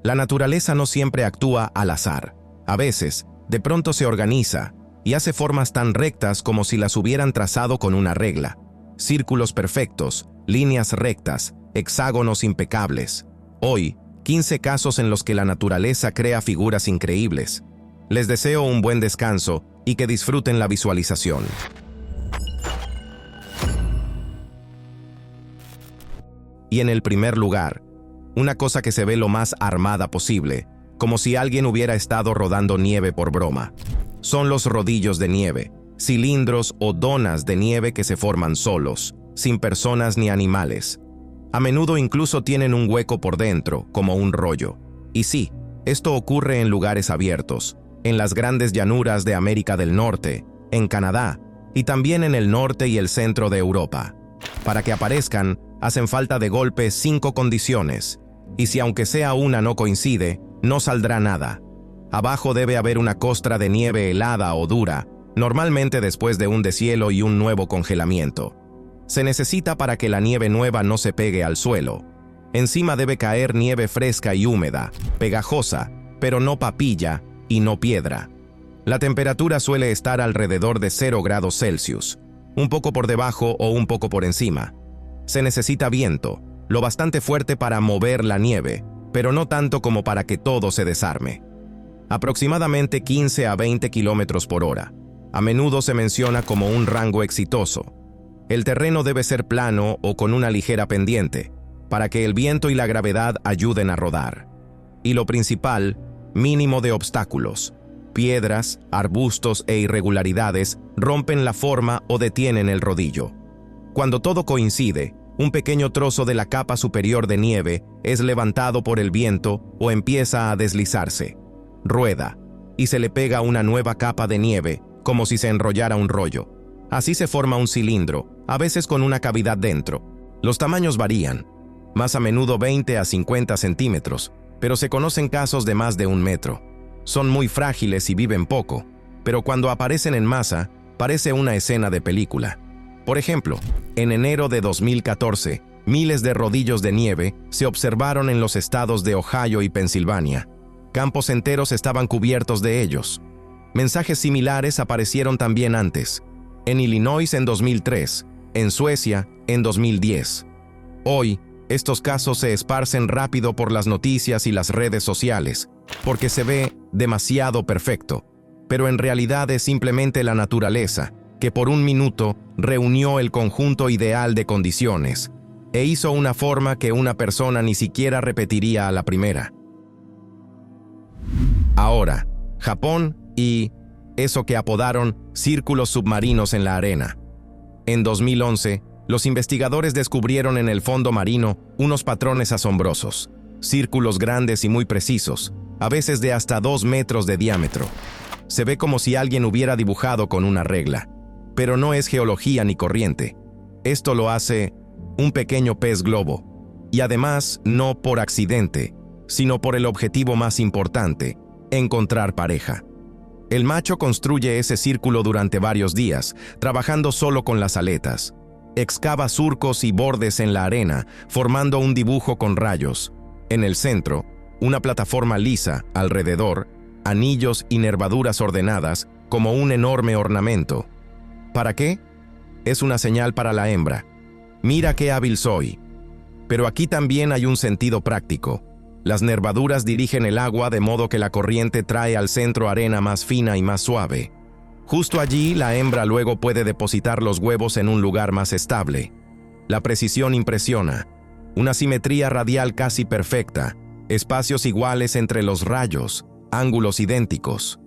La naturaleza no siempre actúa al azar. A veces, de pronto se organiza y hace formas tan rectas como si las hubieran trazado con una regla. Círculos perfectos, líneas rectas, hexágonos impecables. Hoy, 15 casos en los que la naturaleza crea figuras increíbles. Les deseo un buen descanso y que disfruten la visualización. Y en el primer lugar, una cosa que se ve lo más armada posible, como si alguien hubiera estado rodando nieve por broma. Son los rodillos de nieve, cilindros o donas de nieve que se forman solos, sin personas ni animales. A menudo incluso tienen un hueco por dentro, como un rollo. Y sí, esto ocurre en lugares abiertos, en las grandes llanuras de América del Norte, en Canadá, y también en el norte y el centro de Europa. Para que aparezcan, hacen falta de golpe 5 condiciones, y si aunque sea una no coincide, no saldrá nada. Abajo debe haber una costra de nieve helada o dura, normalmente después de un deshielo y un nuevo congelamiento. Se necesita para que la nieve nueva no se pegue al suelo. Encima debe caer nieve fresca y húmeda, pegajosa, pero no papilla y no piedra. La temperatura suele estar alrededor de 0 grados Celsius, un poco por debajo o un poco por encima. Se necesita viento, lo bastante fuerte para mover la nieve, pero no tanto como para que todo se desarme. Aproximadamente 15 a 20 kilómetros por hora. A menudo se menciona como un rango exitoso. El terreno debe ser plano o con una ligera pendiente, para que el viento y la gravedad ayuden a rodar. Y lo principal, mínimo de obstáculos. Piedras, arbustos e irregularidades rompen la forma o detienen el rodillo. Cuando todo coincide, un pequeño trozo de la capa superior de nieve es levantado por el viento o empieza a deslizarse. Rueda, y se le pega una nueva capa de nieve, como si se enrollara un rollo. Así se forma un cilindro, a veces con una cavidad dentro. Los tamaños varían, más a menudo 20 a 50 centímetros, pero se conocen casos de más de 1 metro. Son muy frágiles y viven poco, pero cuando aparecen en masa, parece una escena de película. Por ejemplo, en enero de 2014, miles de rodillos de nieve se observaron en los estados de Ohio y Pensilvania. Campos enteros estaban cubiertos de ellos. Mensajes similares aparecieron también antes, en Illinois en 2003, en Suecia en 2010. Hoy, estos casos se esparcen rápido por las noticias y las redes sociales, porque se ve demasiado perfecto, pero en realidad es simplemente la naturaleza, que por un minuto reunió el conjunto ideal de condiciones, e hizo una forma que una persona ni siquiera repetiría a la primera. Ahora, Japón y eso que apodaron círculos submarinos en la arena. En 2011, los investigadores descubrieron en el fondo marino unos patrones asombrosos, círculos grandes y muy precisos, a veces de hasta 2 metros de diámetro. Se ve como si alguien hubiera dibujado con una regla, pero no es geología ni corriente. Esto lo hace un pequeño pez globo, y además no por accidente, sino por el objetivo más importante, encontrar pareja. El macho construye ese círculo durante varios días, trabajando solo con las aletas. Excava surcos y bordes en la arena, formando un dibujo con rayos. En el centro, una plataforma lisa, alrededor, anillos y nervaduras ordenadas, como un enorme ornamento. ¿Para qué? Es una señal para la hembra. Mira qué hábil soy. Pero aquí también hay un sentido práctico. Las nervaduras dirigen el agua de modo que la corriente trae al centro arena más fina y más suave. Justo allí, la hembra luego puede depositar los huevos en un lugar más estable. La precisión impresiona. Una simetría radial casi perfecta, espacios iguales entre los rayos, ángulos idénticos.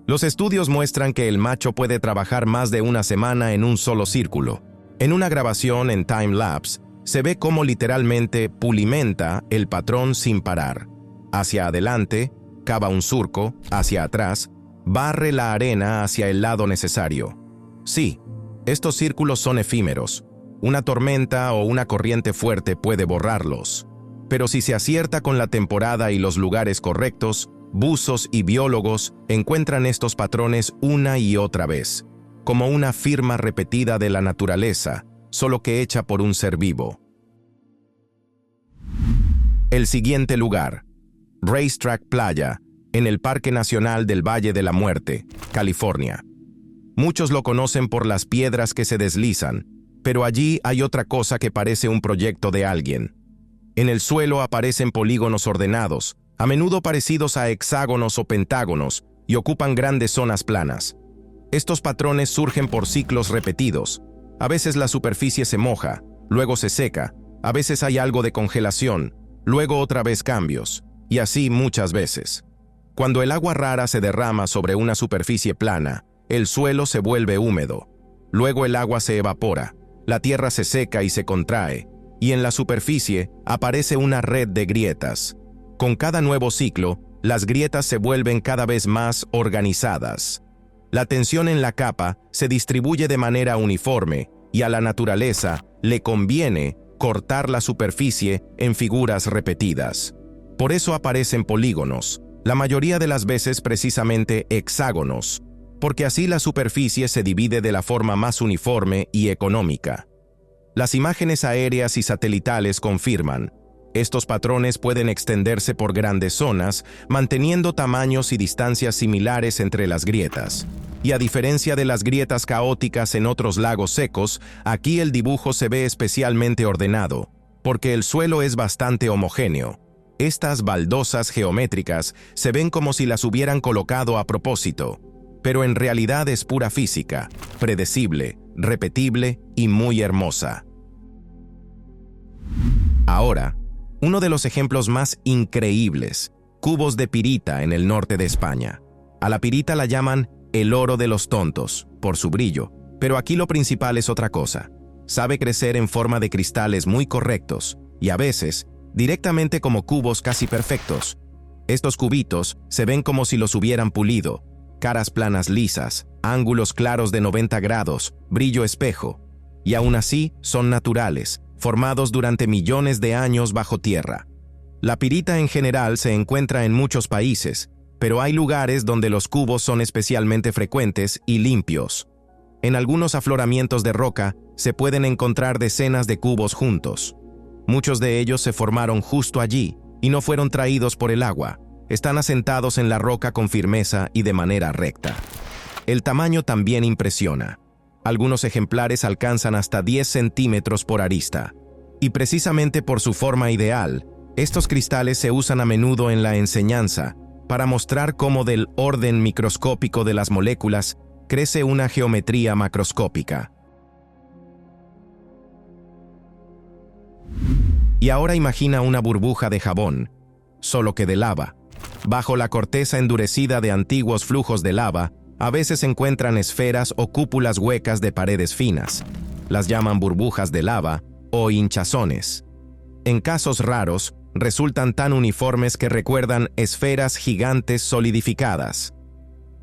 Los estudios muestran que el macho puede trabajar más de una semana en un solo círculo. En una grabación en time-lapse, se ve cómo literalmente pulimenta el patrón sin parar. Hacia adelante, cava un surco, hacia atrás, barre la arena hacia el lado necesario. Sí, estos círculos son efímeros. Una tormenta o una corriente fuerte puede borrarlos. Pero si se acierta con la temporada y los lugares correctos, buzos y biólogos encuentran estos patrones una y otra vez, como una firma repetida de la naturaleza, solo que hecha por un ser vivo. El siguiente lugar. Racetrack Playa, en el Parque Nacional del Valle de la Muerte, California. Muchos lo conocen por las piedras que se deslizan, pero allí hay otra cosa que parece un proyecto de alguien. En el suelo aparecen polígonos ordenados, a menudo parecidos a hexágonos o pentágonos, y ocupan grandes zonas planas. Estos patrones surgen por ciclos repetidos. A veces la superficie se moja, luego se seca, a veces hay algo de congelación, luego otra vez cambios, y así muchas veces. Cuando el agua rara se derrama sobre una superficie plana, el suelo se vuelve húmedo. Luego el agua se evapora, la tierra se seca y se contrae, y en la superficie aparece una red de grietas. Con cada nuevo ciclo, las grietas se vuelven cada vez más organizadas. La tensión en la capa se distribuye de manera uniforme y a la naturaleza le conviene cortar la superficie en figuras repetidas. Por eso aparecen polígonos, la mayoría de las veces precisamente hexágonos, porque así la superficie se divide de la forma más uniforme y económica. Las imágenes aéreas y satelitales confirman. Estos patrones pueden extenderse por grandes zonas, manteniendo tamaños y distancias similares entre las grietas. Y a diferencia de las grietas caóticas en otros lagos secos, aquí el dibujo se ve especialmente ordenado, porque el suelo es bastante homogéneo. Estas baldosas geométricas se ven como si las hubieran colocado a propósito, pero en realidad es pura física, predecible, repetible y muy hermosa. Ahora, uno de los ejemplos más increíbles, cubos de pirita en el norte de España. A la pirita la llaman el oro de los tontos, por su brillo, pero aquí lo principal es otra cosa. Sabe crecer en forma de cristales muy correctos, y a veces, directamente como cubos casi perfectos. Estos cubitos se ven como si los hubieran pulido, caras planas lisas, ángulos claros de 90 grados, brillo espejo, y aún así son naturales, formados durante millones de años bajo tierra. La pirita en general se encuentra en muchos países, pero hay lugares donde los cubos son especialmente frecuentes y limpios. En algunos afloramientos de roca se pueden encontrar decenas de cubos juntos. Muchos de ellos se formaron justo allí y no fueron traídos por el agua. Están asentados en la roca con firmeza y de manera recta. El tamaño también impresiona. Algunos ejemplares alcanzan hasta 10 centímetros por arista. Y precisamente por su forma ideal, estos cristales se usan a menudo en la enseñanza para mostrar cómo del orden microscópico de las moléculas crece una geometría macroscópica. Y ahora imagina una burbuja de jabón, solo que de lava. Bajo la corteza endurecida de antiguos flujos de lava, a veces se encuentran esferas o cúpulas huecas de paredes finas. Las llaman burbujas de lava o hinchazones. En casos raros, resultan tan uniformes que recuerdan esferas gigantes solidificadas.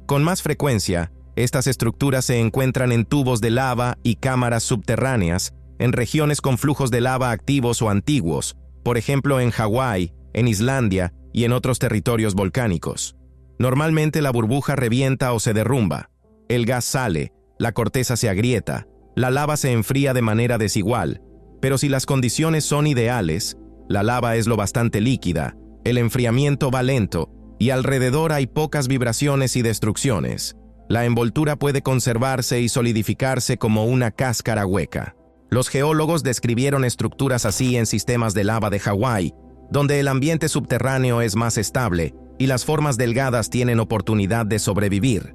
Con más frecuencia, estas estructuras se encuentran en tubos de lava y cámaras subterráneas, en regiones con flujos de lava activos o antiguos, por ejemplo en Hawái, en Islandia y en otros territorios volcánicos. Normalmente la burbuja revienta o se derrumba. El gas sale, la corteza se agrieta, la lava se enfría de manera desigual, pero si las condiciones son ideales, la lava es lo bastante líquida, el enfriamiento va lento y alrededor hay pocas vibraciones y destrucciones. La envoltura puede conservarse y solidificarse como una cáscara hueca. Los geólogos describieron estructuras así en sistemas de lava de Hawái, donde el ambiente subterráneo es más estable y las formas delgadas tienen oportunidad de sobrevivir.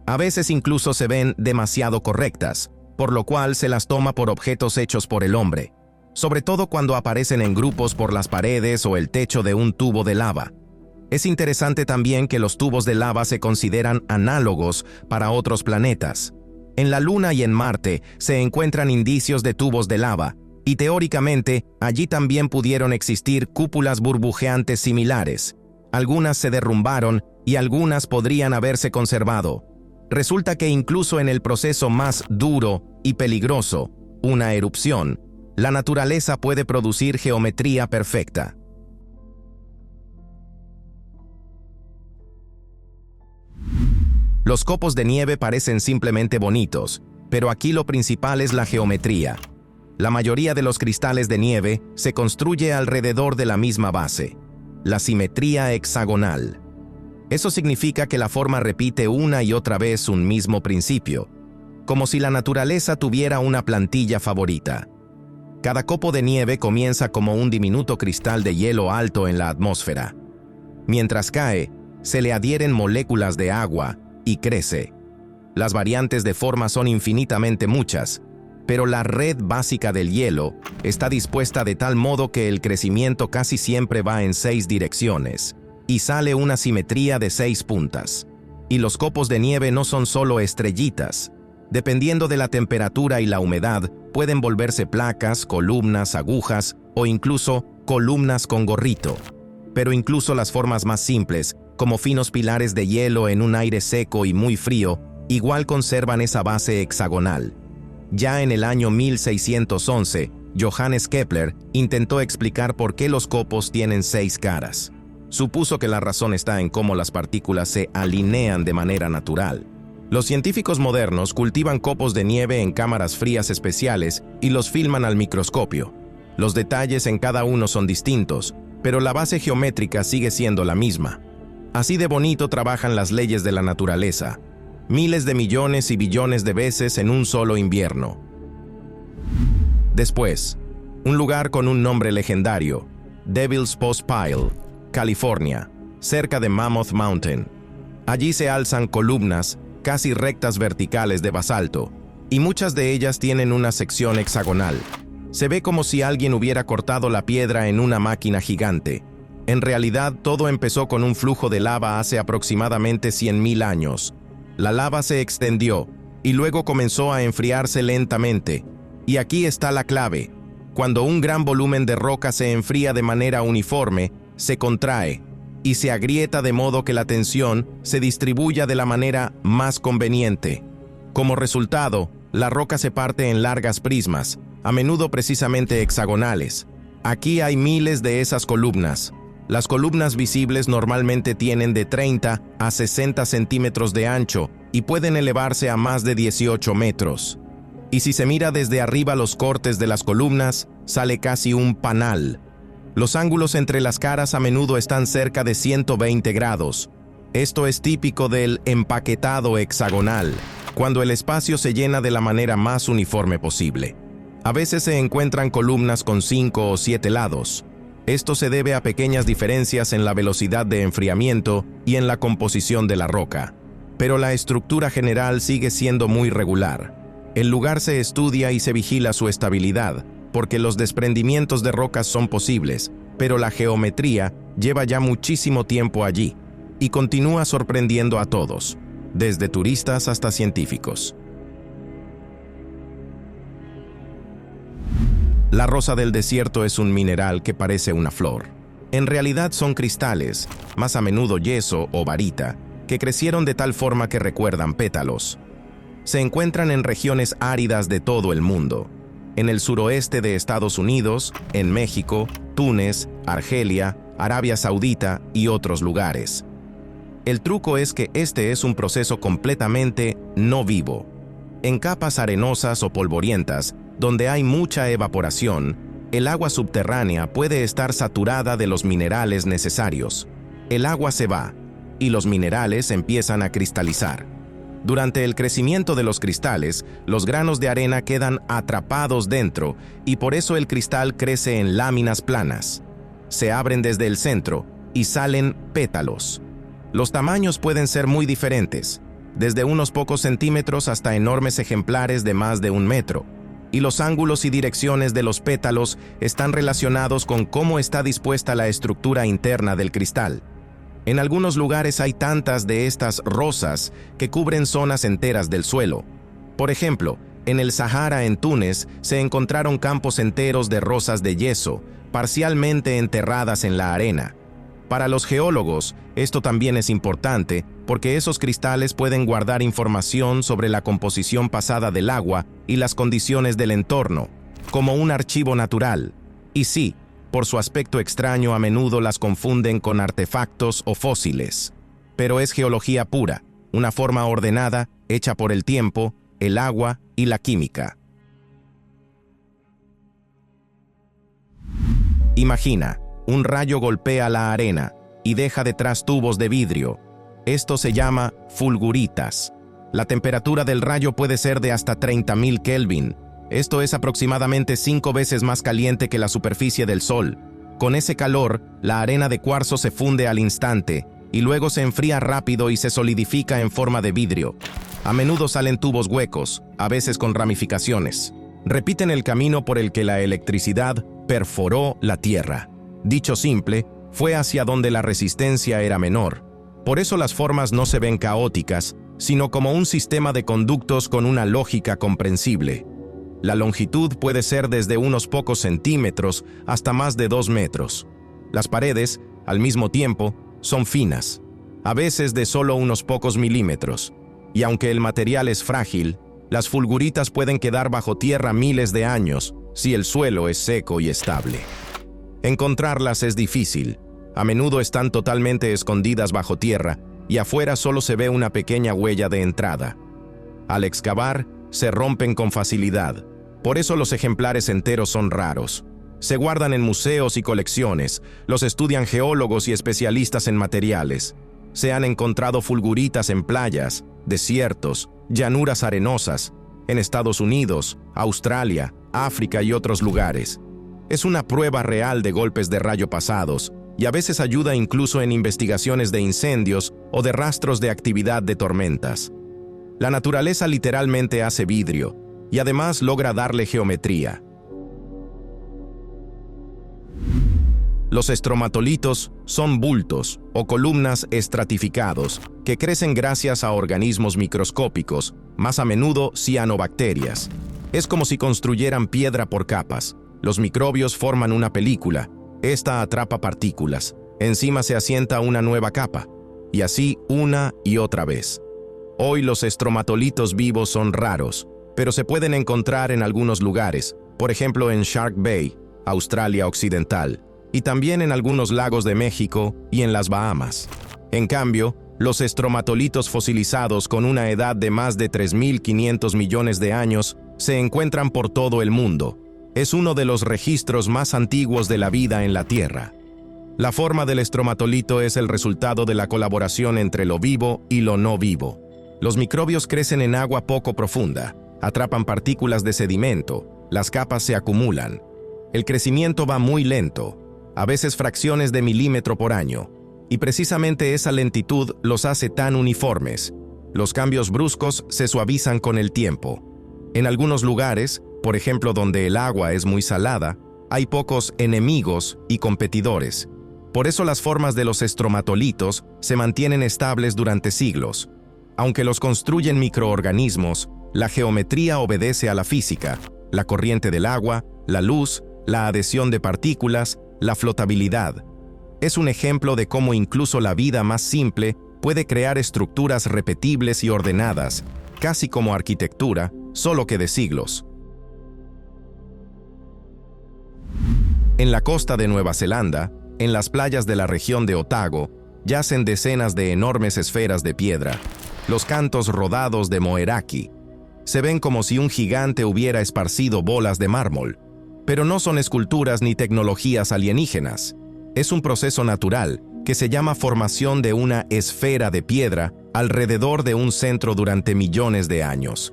A veces incluso se ven demasiado correctas, por lo cual se las toma por objetos hechos por el hombre, sobre todo cuando aparecen en grupos por las paredes o el techo de un tubo de lava. Es interesante también que los tubos de lava se consideran análogos para otros planetas. En la Luna y en Marte se encuentran indicios de tubos de lava, y teóricamente allí también pudieron existir cúpulas burbujeantes similares. Algunas se derrumbaron y algunas podrían haberse conservado. Resulta que incluso en el proceso más duro y peligroso, una erupción, la naturaleza puede producir geometría perfecta. Los copos de nieve parecen simplemente bonitos, pero aquí lo principal es la geometría. La mayoría de los cristales de nieve se construye alrededor de la misma base. la simetría hexagonal. Eso significa que la forma repite una y otra vez un mismo principio, como si la naturaleza tuviera una plantilla favorita. Cada copo de nieve comienza como un diminuto cristal de hielo alto en la atmósfera. Mientras cae, se le adhieren moléculas de agua y crece. Las variantes de forma son infinitamente muchas, pero la red básica del hielo está dispuesta de tal modo que el crecimiento casi siempre va en 6 direcciones, y sale una simetría de 6 puntas. Y los copos de nieve no son solo estrellitas. Dependiendo de la temperatura y la humedad, pueden volverse placas, columnas, agujas o incluso columnas con gorrito. Pero incluso las formas más simples, como finos pilares de hielo en un aire seco y muy frío, igual conservan esa base hexagonal. Ya en el año 1611, Johannes Kepler intentó explicar por qué los copos tienen 6 caras. Supuso que la razón está en cómo las partículas se alinean de manera natural. Los científicos modernos cultivan copos de nieve en cámaras frías especiales y los filman al microscopio. Los detalles en cada uno son distintos, pero la base geométrica sigue siendo la misma. Así de bonito trabajan las leyes de la naturaleza, miles de millones y billones de veces en un solo invierno. Después, un lugar con un nombre legendario, Devil's Postpile, California, cerca de Mammoth Mountain. Allí se alzan columnas casi rectas verticales de basalto, y muchas de ellas tienen una sección hexagonal. Se ve como si alguien hubiera cortado la piedra en una máquina gigante. En realidad, todo empezó con un flujo de lava hace aproximadamente 100.000 años. La lava se extendió, y luego comenzó a enfriarse lentamente. Y aquí está la clave. Cuando un gran volumen de roca se enfría de manera uniforme, se contrae, y se agrieta de modo que la tensión se distribuya de la manera más conveniente. Como resultado, la roca se parte en largas prismas, a menudo precisamente hexagonales. Aquí hay miles de esas columnas. Las columnas visibles normalmente tienen de 30 a 60 centímetros de ancho y pueden elevarse a más de 18 metros. Y si se mira desde arriba los cortes de las columnas, sale casi un panal. Los ángulos entre las caras a menudo están cerca de 120 grados. Esto es típico del empaquetado hexagonal, cuando el espacio se llena de la manera más uniforme posible. A veces se encuentran columnas con 5 o 7 lados. Esto se debe a pequeñas diferencias en la velocidad de enfriamiento y en la composición de la roca. Pero la estructura general sigue siendo muy regular. El lugar se estudia y se vigila su estabilidad, porque los desprendimientos de rocas son posibles, pero la geometría lleva ya muchísimo tiempo allí y continúa sorprendiendo a todos, desde turistas hasta científicos. La rosa del desierto es un mineral que parece una flor. En realidad son cristales, más a menudo yeso o varita, que crecieron de tal forma que recuerdan pétalos. Se encuentran en regiones áridas de todo el mundo. En el suroeste de Estados Unidos, en México, Túnez, Argelia, Arabia Saudita y otros lugares. El truco es que este es un proceso completamente no vivo. En capas arenosas o polvorientas, donde hay mucha evaporación, el agua subterránea puede estar saturada de los minerales necesarios. El agua se va, y los minerales empiezan a cristalizar. Durante el crecimiento de los cristales, los granos de arena quedan atrapados dentro y por eso el cristal crece en láminas planas. Se abren desde el centro y salen pétalos. Los tamaños pueden ser muy diferentes, desde unos pocos centímetros hasta enormes ejemplares de más de 1 metro. Y los ángulos y direcciones de los pétalos están relacionados con cómo está dispuesta la estructura interna del cristal. En algunos lugares hay tantas de estas rosas que cubren zonas enteras del suelo. Por ejemplo, en el Sahara en Túnez se encontraron campos enteros de rosas de yeso, parcialmente enterradas en la arena. Para los geólogos, esto también es importante porque esos cristales pueden guardar información sobre la composición pasada del agua y las condiciones del entorno, como un archivo natural. Y sí, por su aspecto extraño a menudo las confunden con artefactos o fósiles. Pero es geología pura, una forma ordenada, hecha por el tiempo, el agua y la química. Imagina un rayo golpea la arena y deja detrás tubos de vidrio. Esto se llama fulguritas. La temperatura del rayo puede ser de hasta 30.000 Kelvin. Esto es aproximadamente 5 veces más caliente que la superficie del Sol. Con ese calor, la arena de cuarzo se funde al instante y luego se enfría rápido y se solidifica en forma de vidrio. A menudo salen tubos huecos, a veces con ramificaciones. Repiten el camino por el que la electricidad perforó la Tierra. Dicho simple, fue hacia donde la resistencia era menor. Por eso las formas no se ven caóticas, sino como un sistema de conductos con una lógica comprensible. La longitud puede ser desde unos pocos centímetros hasta más de 2 metros. Las paredes, al mismo tiempo, son finas, a veces de solo unos pocos milímetros. Y aunque el material es frágil, las fulguritas pueden quedar bajo tierra miles de años si el suelo es seco y estable. Encontrarlas es difícil. A menudo están totalmente escondidas bajo tierra y afuera solo se ve una pequeña huella de entrada. Al excavar, se rompen con facilidad. Por eso los ejemplares enteros son raros. Se guardan en museos y colecciones, los estudian geólogos y especialistas en materiales. Se han encontrado fulguritas en playas, desiertos, llanuras arenosas, en Estados Unidos, Australia, África y otros lugares. Es una prueba real de golpes de rayo pasados, y a veces ayuda incluso en investigaciones de incendios o de rastros de actividad de tormentas. La naturaleza literalmente hace vidrio, y además logra darle geometría. Los estromatolitos son bultos o columnas estratificados que crecen gracias a organismos microscópicos, más a menudo cianobacterias. Es como si construyeran piedra por capas. Los microbios forman una película. Esta atrapa partículas. Encima se asienta una nueva capa. Y así una y otra vez. Hoy los estromatolitos vivos son raros, pero se pueden encontrar en algunos lugares, por ejemplo en Shark Bay, Australia Occidental, y también en algunos lagos de México y en las Bahamas. En cambio, los estromatolitos fosilizados con una edad de más de 3.500 millones de años se encuentran por todo el mundo. Es uno de los registros más antiguos de la vida en la Tierra. La forma del estromatolito es el resultado de la colaboración entre lo vivo y lo no vivo. Los microbios crecen en agua poco profunda, atrapan partículas de sedimento, las capas se acumulan. El crecimiento va muy lento, a veces fracciones de milímetro por año, y precisamente esa lentitud los hace tan uniformes. Los cambios bruscos se suavizan con el tiempo. En algunos lugares, por ejemplo donde el agua es muy salada, hay pocos enemigos y competidores. Por eso las formas de los estromatolitos se mantienen estables durante siglos. Aunque los construyen microorganismos, la geometría obedece a la física, la corriente del agua, la luz, la adhesión de partículas, la flotabilidad. Es un ejemplo de cómo incluso la vida más simple puede crear estructuras repetibles y ordenadas, casi como arquitectura, solo que de siglos. En la costa de Nueva Zelanda, en las playas de la región de Otago, yacen decenas de enormes esferas de piedra, los cantos rodados de Moeraki. Se ven como si un gigante hubiera esparcido bolas de mármol. Pero no son esculturas ni tecnologías alienígenas. Es un proceso natural que se llama formación de una esfera de piedra alrededor de un centro durante millones de años.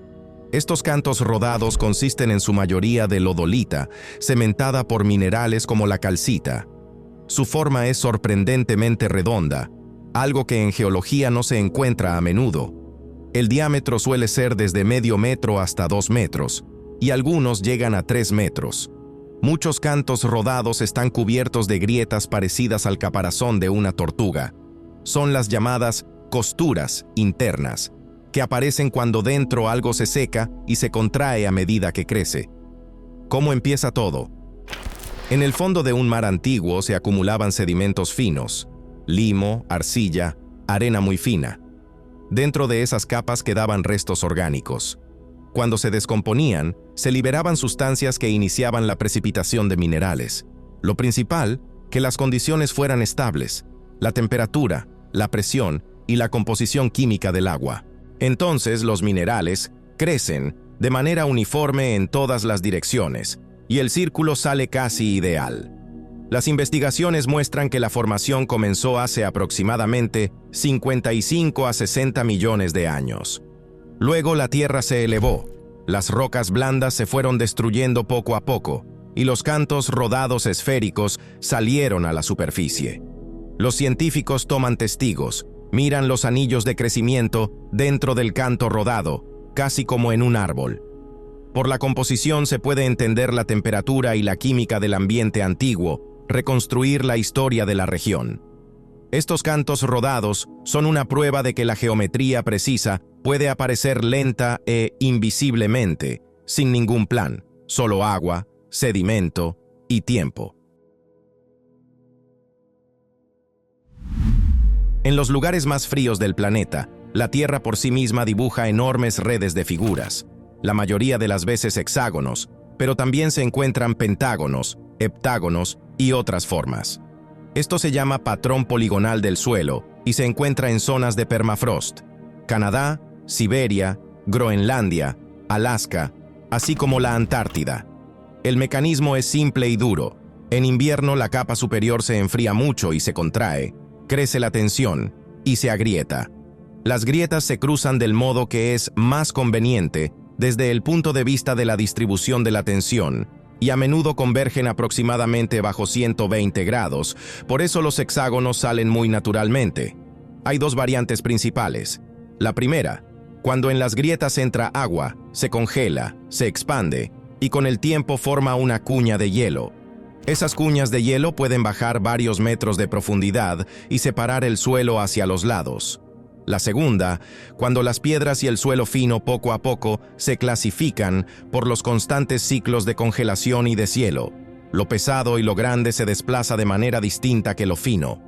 Estos cantos rodados consisten en su mayoría de lodolita, cementada por minerales como la calcita. Su forma es sorprendentemente redonda, algo que en geología no se encuentra a menudo. El diámetro suele ser desde medio metro hasta 2 metros, y algunos llegan a 3 metros. Muchos cantos rodados están cubiertos de grietas parecidas al caparazón de una tortuga. Son las llamadas costuras internas, que aparecen cuando dentro algo se seca y se contrae a medida que crece. ¿Cómo empieza todo? En el fondo de un mar antiguo se acumulaban sedimentos finos, limo, arcilla, arena muy fina. Dentro de esas capas quedaban restos orgánicos. Cuando se descomponían, se liberaban sustancias que iniciaban la precipitación de minerales. Lo principal, que las condiciones fueran estables, la temperatura, la presión y la composición química del agua. Entonces los minerales crecen de manera uniforme en todas las direcciones, y el círculo sale casi ideal. Las investigaciones muestran que la formación comenzó hace aproximadamente 55 a 60 millones de años. Luego la Tierra se elevó, las rocas blandas se fueron destruyendo poco a poco, y los cantos rodados esféricos salieron a la superficie. Los científicos toman testigos, miran los anillos de crecimiento dentro del canto rodado, casi como en un árbol. Por la composición se puede entender la temperatura y la química del ambiente antiguo, reconstruir la historia de la región. Estos cantos rodados son una prueba de que la geometría precisa puede aparecer lenta e invisiblemente, sin ningún plan, solo agua, sedimento y tiempo. En los lugares más fríos del planeta, la Tierra por sí misma dibuja enormes redes de figuras, la mayoría de las veces hexágonos, pero también se encuentran pentágonos, heptágonos y otras formas. Esto se llama patrón poligonal del suelo y se encuentra en zonas de permafrost, Canadá, Siberia, Groenlandia, Alaska, así como la Antártida. El mecanismo es simple y duro. En invierno la capa superior se enfría mucho y se contrae, crece la tensión y se agrieta. Las grietas se cruzan del modo que es más conveniente desde el punto de vista de la distribución de la tensión, y a menudo convergen aproximadamente bajo 120 grados, por eso los hexágonos salen muy naturalmente. Hay dos variantes principales. La primera, cuando en las grietas entra agua, se congela, se expande, y con el tiempo forma una cuña de hielo. Esas cuñas de hielo pueden bajar varios metros de profundidad y separar el suelo hacia los lados. La segunda, cuando las piedras y el suelo fino poco a poco se clasifican por los constantes ciclos de congelación y deshielo. Lo pesado y lo grande se desplaza de manera distinta que lo fino.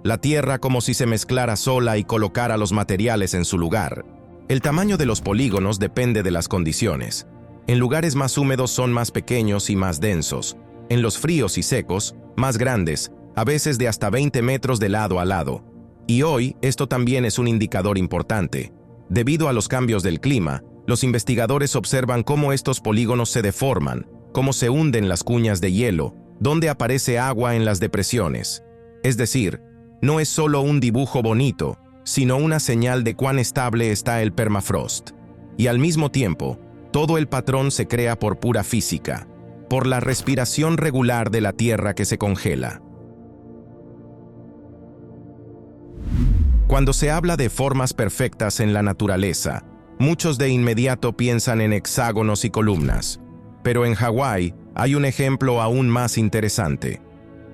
La tierra como si se mezclara sola y colocara los materiales en su lugar. El tamaño de los polígonos depende de las condiciones. En lugares más húmedos son más pequeños y más densos. En los fríos y secos, más grandes, a veces de hasta 20 metros de lado a lado. Y hoy, esto también es un indicador importante. Debido a los cambios del clima, los investigadores observan cómo estos polígonos se deforman, cómo se hunden las cuñas de hielo, dónde aparece agua en las depresiones. Es decir, no es solo un dibujo bonito, sino una señal de cuán estable está el permafrost. Y al mismo tiempo, todo el patrón se crea por pura física, por la respiración regular de la Tierra que se congela. Cuando se habla de formas perfectas en la naturaleza, muchos de inmediato piensan en hexágonos y columnas. Pero en Hawái hay un ejemplo aún más interesante.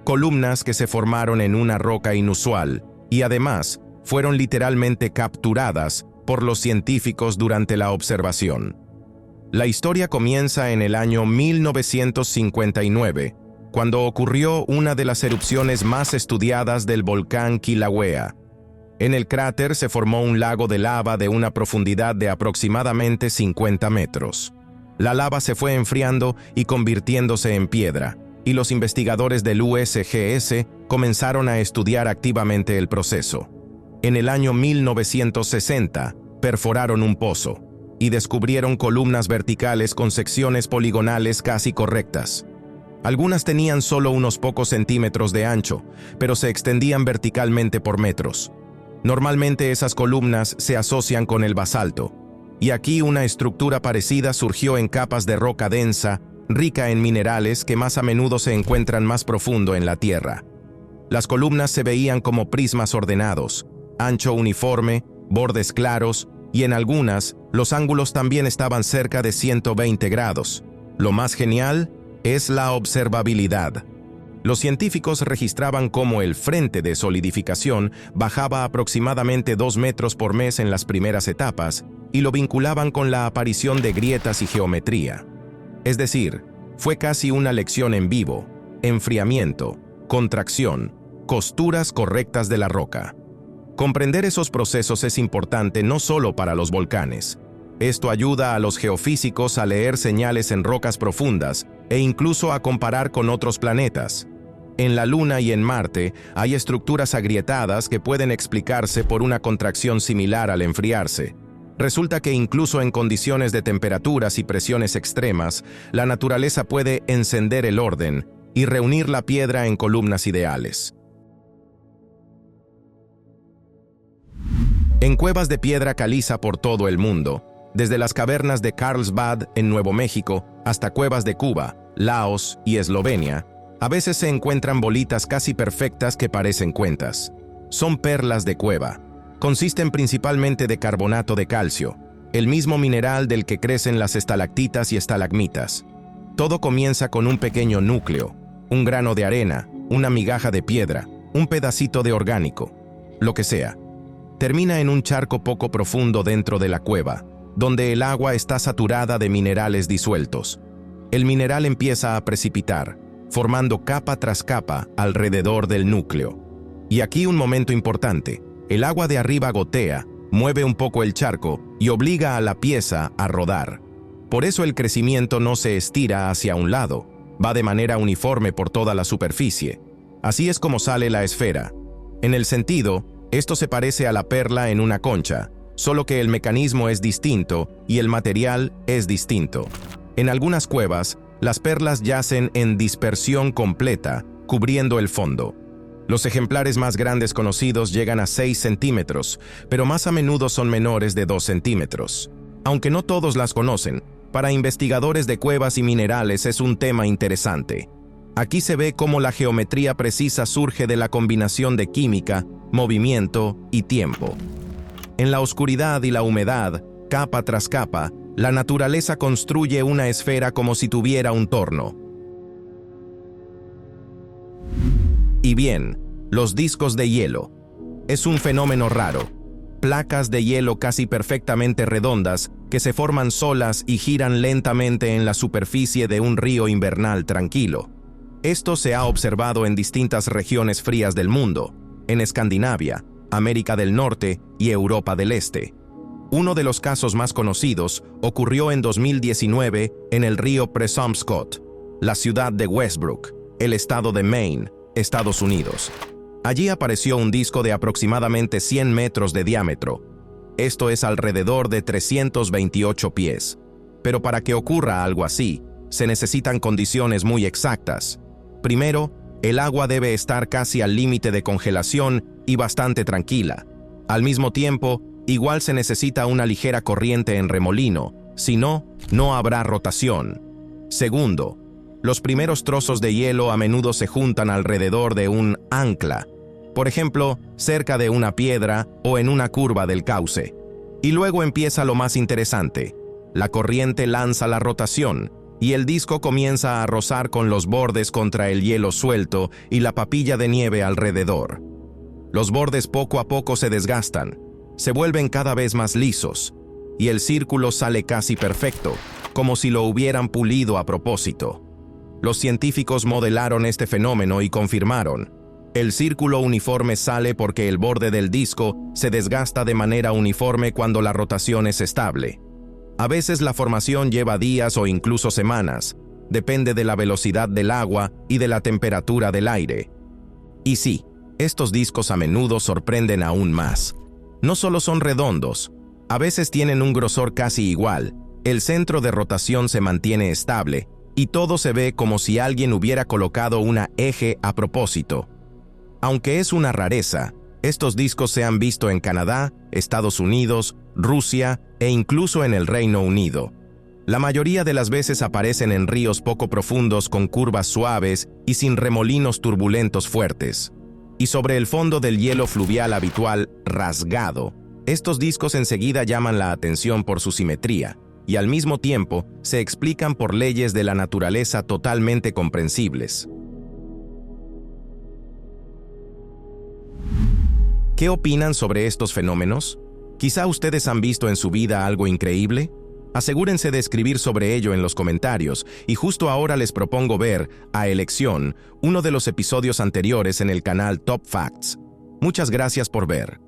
Columnas que se formaron en una roca inusual y además fueron literalmente capturadas por los científicos durante la observación. La historia comienza en el año 1959, cuando ocurrió una de las erupciones más estudiadas del volcán Kilauea. En el cráter se formó un lago de lava de una profundidad de aproximadamente 50 metros. La lava se fue enfriando y convirtiéndose en piedra, y los investigadores del USGS comenzaron a estudiar activamente el proceso. En el año 1960, perforaron un pozo y descubrieron columnas verticales con secciones poligonales casi correctas. Algunas tenían solo unos pocos centímetros de ancho, pero se extendían verticalmente por metros. Normalmente esas columnas se asocian con el basalto, y aquí una estructura parecida surgió en capas de roca densa, rica en minerales que más a menudo se encuentran más profundo en la tierra. Las columnas se veían como prismas ordenados, ancho uniforme, bordes claros, y en algunas, los ángulos también estaban cerca de 120 grados. Lo más genial es la observabilidad. Los científicos registraban cómo el frente de solidificación bajaba aproximadamente 2 metros por mes en las primeras etapas y lo vinculaban con la aparición de grietas y geometría. Es decir, fue casi una lección en vivo, enfriamiento, contracción, costuras correctas de la roca. Comprender esos procesos es importante no solo para los volcanes. Esto ayuda a los geofísicos a leer señales en rocas profundas e incluso a comparar con otros planetas. En la Luna y en Marte hay estructuras agrietadas que pueden explicarse por una contracción similar al enfriarse. Resulta que incluso en condiciones de temperaturas y presiones extremas, la naturaleza puede encender el orden y reunir la piedra en columnas ideales. En cuevas de piedra caliza por todo el mundo, desde las cavernas de Carlsbad en Nuevo México hasta cuevas de Cuba, Laos y Eslovenia, a veces se encuentran bolitas casi perfectas que parecen cuentas. Son perlas de cueva. Consisten principalmente de carbonato de calcio, el mismo mineral del que crecen las estalactitas y estalagmitas. Todo comienza con un pequeño núcleo, un grano de arena, una migaja de piedra, un pedacito de orgánico, lo que sea. Termina en un charco poco profundo dentro de la cueva, donde el agua está saturada de minerales disueltos. El mineral empieza a precipitar, formando capa tras capa alrededor del núcleo. Y aquí un momento importante: el agua de arriba gotea, mueve un poco el charco y obliga a la pieza a rodar. Por eso el crecimiento no se estira hacia un lado, va de manera uniforme por toda la superficie. Así es como sale la esfera. En el sentido, esto se parece a la perla en una concha, solo que el mecanismo es distinto y el material es distinto. En algunas cuevas, las perlas yacen en dispersión completa, cubriendo el fondo. Los ejemplares más grandes conocidos llegan a 6 centímetros, pero más a menudo son menores de 2 centímetros. Aunque no todos las conocen, para investigadores de cuevas y minerales es un tema interesante. Aquí se ve cómo la geometría precisa surge de la combinación de química, movimiento y tiempo. En la oscuridad y la humedad, capa tras capa, la naturaleza construye una esfera como si tuviera un torno. Y bien, los discos de hielo. Es un fenómeno raro. Placas de hielo casi perfectamente redondas que se forman solas y giran lentamente en la superficie de un río invernal tranquilo. Esto se ha observado en distintas regiones frías del mundo, en Escandinavia, América del Norte y Europa del Este. Uno de los casos más conocidos ocurrió en 2019 en el río Presumpscot, la ciudad de Westbrook, el estado de Maine, Estados Unidos. Allí apareció un disco de aproximadamente 100 metros de diámetro. Esto es alrededor de 328 pies. Pero para que ocurra algo así, se necesitan condiciones muy exactas. Primero, el agua debe estar casi al límite de congelación y bastante tranquila. Al mismo tiempo, igual se necesita una ligera corriente en remolino, si no, no habrá rotación. Segundo, los primeros trozos de hielo a menudo se juntan alrededor de un ancla, por ejemplo, cerca de una piedra o en una curva del cauce. Y luego empieza lo más interesante. La corriente lanza la rotación, y el disco comienza a rozar con los bordes contra el hielo suelto y la papilla de nieve alrededor. Los bordes poco a poco se desgastan, se vuelven cada vez más lisos, y el círculo sale casi perfecto, como si lo hubieran pulido a propósito. Los científicos modelaron este fenómeno y confirmaron: el círculo uniforme sale porque el borde del disco se desgasta de manera uniforme cuando la rotación es estable. A veces la formación lleva días o incluso semanas, depende de la velocidad del agua y de la temperatura del aire. Y sí, estos discos a menudo sorprenden aún más. No solo son redondos, a veces tienen un grosor casi igual, el centro de rotación se mantiene estable, y todo se ve como si alguien hubiera colocado una eje a propósito. Aunque es una rareza, estos discos se han visto en Canadá, Estados Unidos, Rusia e incluso en el Reino Unido. La mayoría de las veces aparecen en ríos poco profundos con curvas suaves y sin remolinos turbulentos fuertes. Y sobre el fondo del hielo fluvial habitual, rasgado, estos discos enseguida llaman la atención por su simetría, y al mismo tiempo se explican por leyes de la naturaleza totalmente comprensibles. ¿Qué opinan sobre estos fenómenos? ¿Quizá ustedes han visto en su vida algo increíble? Asegúrense de escribir sobre ello en los comentarios, y justo ahora les propongo ver, a elección, uno de los episodios anteriores en el canal Top Facts. Muchas gracias por ver.